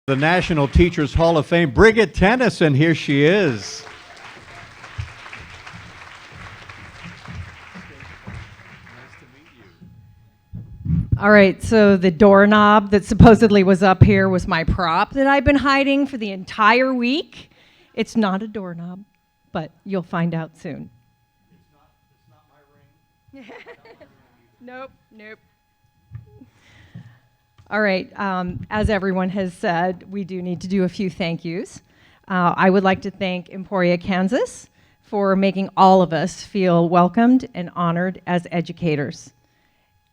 The National Teachers Hall of Fame, Brigitte Tennyson, here she is. All right, so the doorknob that supposedly was up here was my prop that I've been hiding for the entire week. It's not a doorknob, but you'll find out soon. It's not my ring. Nope. All right, as everyone has said, we do need to do a few thank yous. I would like to thank Emporia, Kansas for making all of us feel welcomed and honored as educators.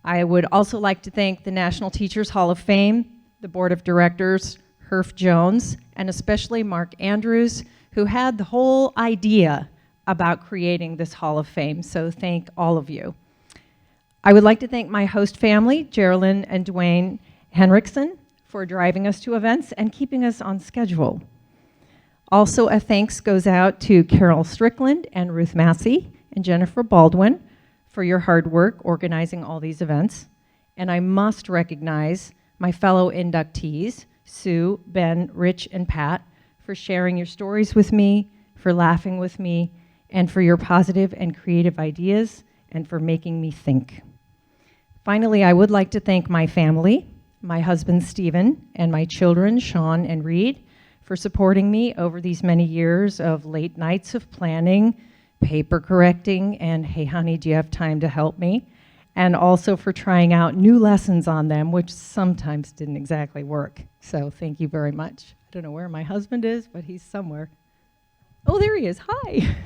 I would also like to thank the National Teachers Hall of Fame, the Board of Directors, Herf Jones, and especially Mark Andrews, who had the whole idea about creating this Hall of Fame, so thank all of you. I would like to thank my host family, Geraldine and Dwayne Henriksen, for driving us to events and keeping us on schedule. Also, a thanks goes out to Carol Strickland and Ruth Massey and Jennifer Baldwin for your hard work organizing all these events. And I must recognize my fellow inductees, Sue, Ben, Rich, and Pat, for sharing your stories with me, for laughing with me, and for your positive and creative ideas, and for making me think. Finally, I would like to thank my family, my husband, Stephen, and my children, Sean and Reed, for supporting me over these many years of late nights of planning, paper correcting, and hey, honey, do you have time to help me? And also for trying out new lessons on them, which sometimes didn't exactly work. So thank you very much. I don't know where my husband is, but he's somewhere. Oh, there he is. Hi.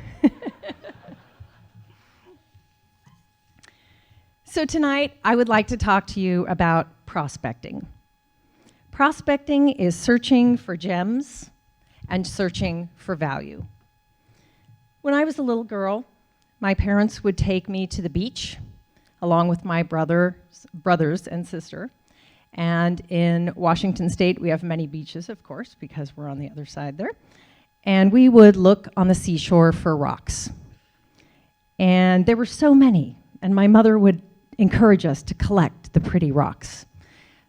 So tonight, I would like to talk to you about prospecting. Prospecting is searching for gems and searching for value. When I was a little girl, my parents would take me to the beach along with my brothers and sister. And in Washington State, we have many beaches, of course, because we're on the other side there. And we would look on the seashore for rocks. And there were so many, and my mother would encourage us to collect the pretty rocks.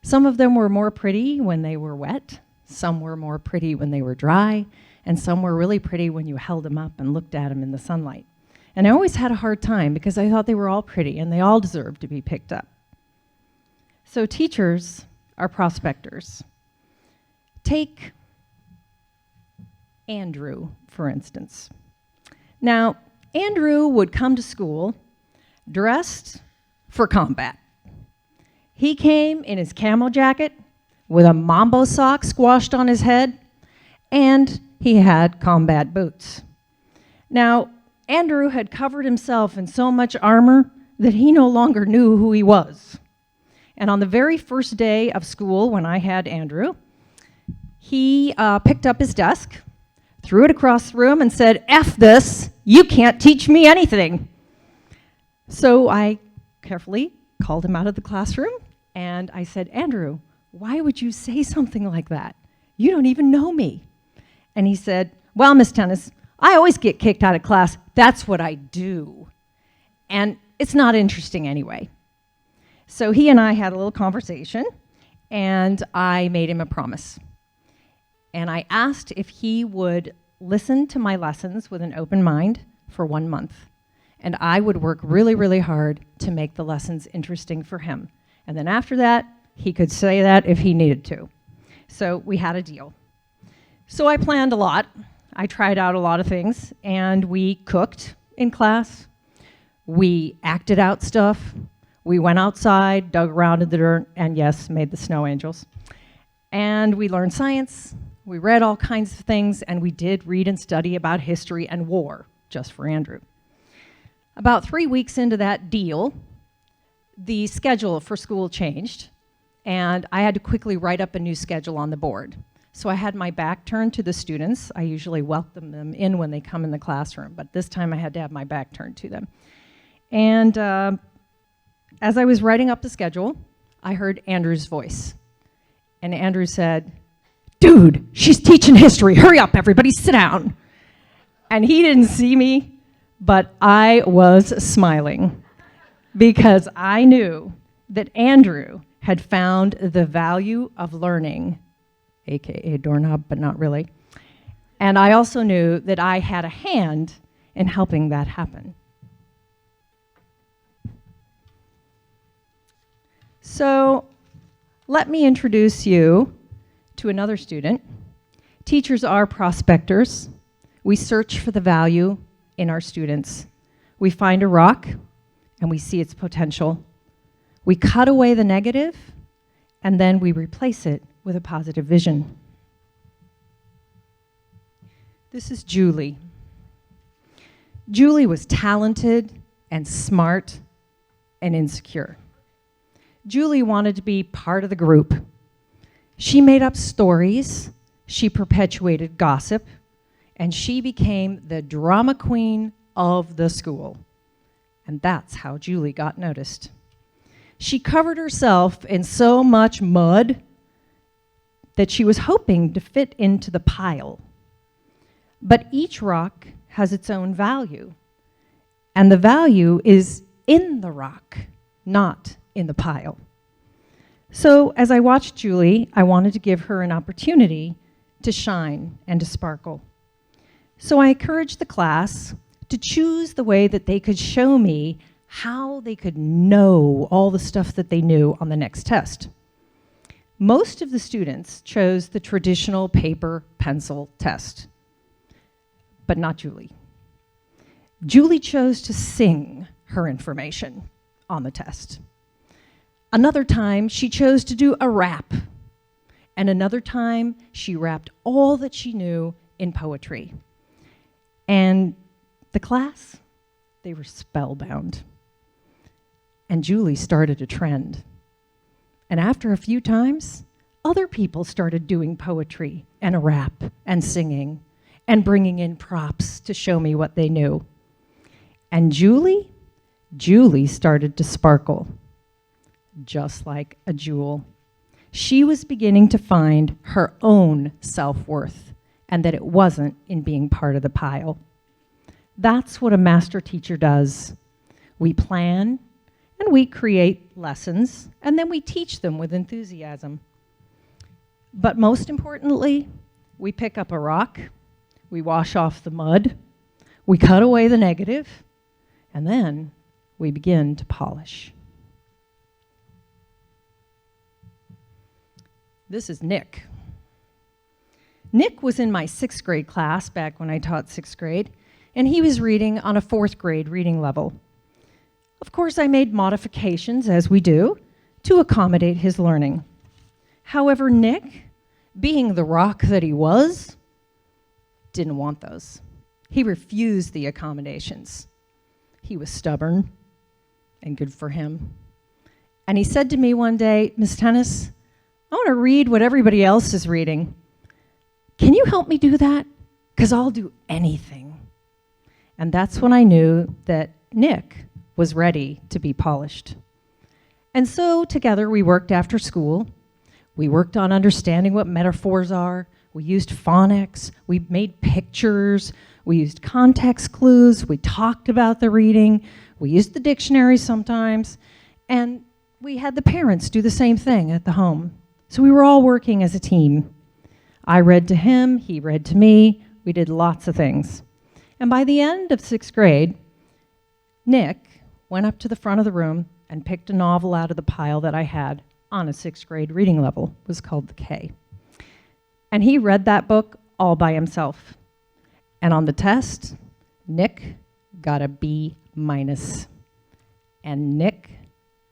Some of them were more pretty when they were wet, some were more pretty when they were dry, and some were really pretty when you held them up and looked at them in the sunlight. And I always had a hard time because I thought they were all pretty and they all deserved to be picked up. So teachers are prospectors. Take Andrew, for instance. Now, Andrew would come to school dressed for combat. He came in his camo jacket with a mambo sock squashed on his head, and he had combat boots. Now, Andrew had covered himself in so much armor that he no longer knew who he was. And on the very first day of school, when I had Andrew, he picked up his desk, threw it across the room, and said, "F this, you can't teach me anything." So I carefully called him out of the classroom, and I said, "Andrew, why would you say something like that? You don't even know me." And he said, "Well, Miss Tennis, I always get kicked out of class. That's what I do. And it's not interesting anyway." So he and I had a little conversation, and I made him a promise. And I asked if he would listen to my lessons with an open mind for 1 month. And I would work really, really hard to make the lessons interesting for him. And then after that, he could say that if he needed to. So we had a deal. So I planned a lot. I tried out a lot of things, and we cooked in class. We acted out stuff. We went outside, dug around in the dirt, and yes, made the snow angels. And we learned science. We read all kinds of things, and we did read and study about history and war, just for Andrew. About 3 weeks into that deal, the schedule for school changed, and I had to quickly write up a new schedule on the board. So I had my back turned to the students. I usually welcome them in when they come in the classroom, but this time I had to have my back turned to them. And as I was writing up the schedule, I heard Andrew's voice. And Andrew said, "Dude, she's teaching history. Hurry up, everybody, sit down." And he didn't see me, but I was smiling because I knew that Andrew had found the value of learning AKA a doorknob, but not really. And I also knew that I had a hand in helping that happen. So let me introduce you to another student. Teachers are prospectors. We search for the value in our students. We find a rock and we see its potential. We cut away the negative and then we replace it with a positive vision. This is Julie. Julie was talented and smart and insecure. Julie wanted to be part of the group. She made up stories, she perpetuated gossip, and she became the drama queen of the school. And that's how Julie got noticed. She covered herself in so much mud that she was hoping to fit into the pile. But each rock has its own value, and the value is in the rock, not in the pile. So as I watched Julie, I wanted to give her an opportunity to shine and to sparkle. So I encouraged the class to choose the way that they could show me how they could know all the stuff that they knew on the next test. Most of the students chose the traditional paper pencil test, but not Julie. Julie chose to sing her information on the test. Another time, she chose to do a rap. And another time, she rapped all that she knew in poetry. And the class, they were spellbound. And Julie started a trend. And after a few times, other people started doing poetry and a rap and singing and bringing in props to show me what they knew. And Julie started to sparkle, just like a jewel. She was beginning to find her own self-worth and that it wasn't in being part of the pile. That's what a master teacher does. We plan and we create lessons and then we teach them with enthusiasm. But most importantly, we pick up a rock, we wash off the mud, we cut away the negative, and then we begin to polish. This is Nick. Nick was in my 6th grade class back when I taught 6th grade, and he was reading on a 4th grade reading level. Of course, I made modifications, as we do, to accommodate his learning. However, Nick, being the rock that he was, didn't want those. He refused the accommodations. He was stubborn, and good for him. And he said to me one day, "Miss Tennis, I want to read what everybody else is reading. Can you help me do that? Because I'll do anything." And that's when I knew that Nick was ready to be polished. And so together we worked after school. We worked on understanding what metaphors are. We used phonics. We made pictures. We used context clues. We talked about the reading. We used the dictionary sometimes. And we had the parents do the same thing at the home. So we were all working as a team. I read to him, he read to me. We did lots of things. And by the end of 6th grade, Nick went up to the front of the room and picked a novel out of the pile that I had on a 6th grade reading level. It was called The K. And he read that book all by himself. And on the test, Nick got a B-. And Nick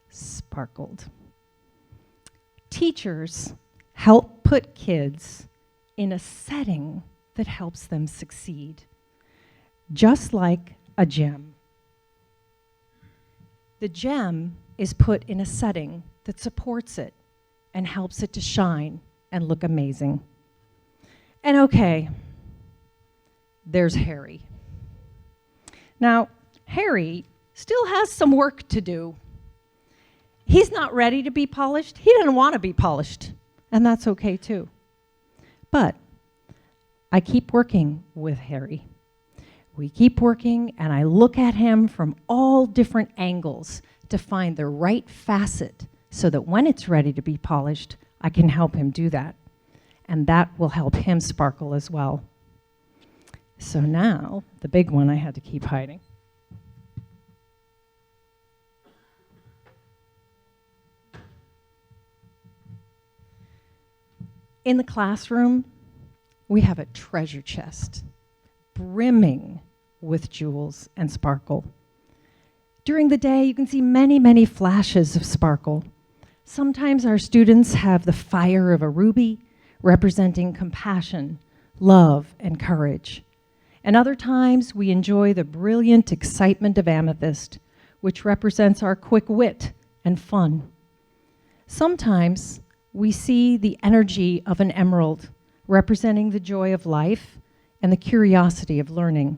sparkled. Teachers help put kids in a setting that helps them succeed, just like a gem. The gem is put in a setting that supports it and helps it to shine and look amazing. And okay, there's Harry. Now, Harry still has some work to do. He's not ready to be polished. He doesn't want to be polished, and that's okay too. But I keep working with Harry. We keep working, and I look at him from all different angles to find the right facet so that when it's ready to be polished, I can help him do that. and that will help him sparkle as well. So now, the big one I had to keep hiding. In the classroom, we have a treasure chest brimming with jewels and sparkle. During the day, you can see many, many flashes of sparkle. Sometimes our students have the fire of a ruby, representing compassion, love, and courage. And other times, we enjoy the brilliant excitement of amethyst, which represents our quick wit and fun. Sometimes, we see the energy of an emerald, representing the joy of life and the curiosity of learning.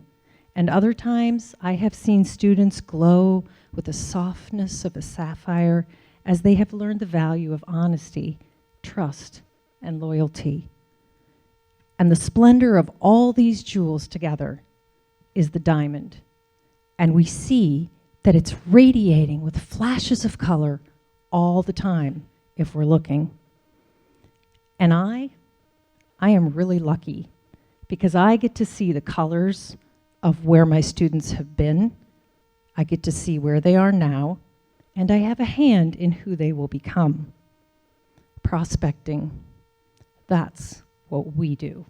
And other times, I have seen students glow with the softness of a sapphire as they have learned the value of honesty, trust, and loyalty. And the splendor of all these jewels together is the diamond. And we see that it's radiating with flashes of color all the time if we're looking. And I am really lucky because I get to see the colors of where my students have been. I get to see where they are now, and I have a hand in who they will become. Prospecting, that's what we do.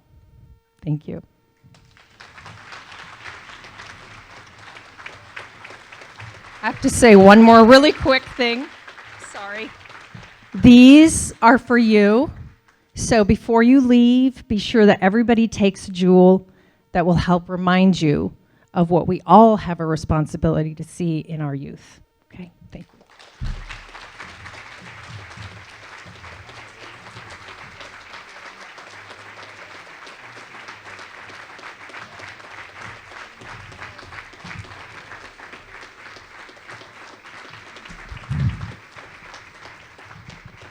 Thank you. I have to say one more really quick thing. Sorry. These are for you. So before you leave, be sure that everybody takes a jewel that will help remind you of what we all have a responsibility to see in our youth. Okay, thank you.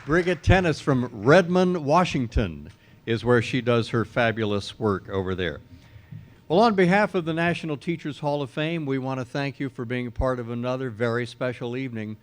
Brigitte Tennis from Redmond, Washington is where she does her fabulous work over there. Well, on behalf of the National Teachers Hall of Fame, we want to thank you for being a part of another very special evening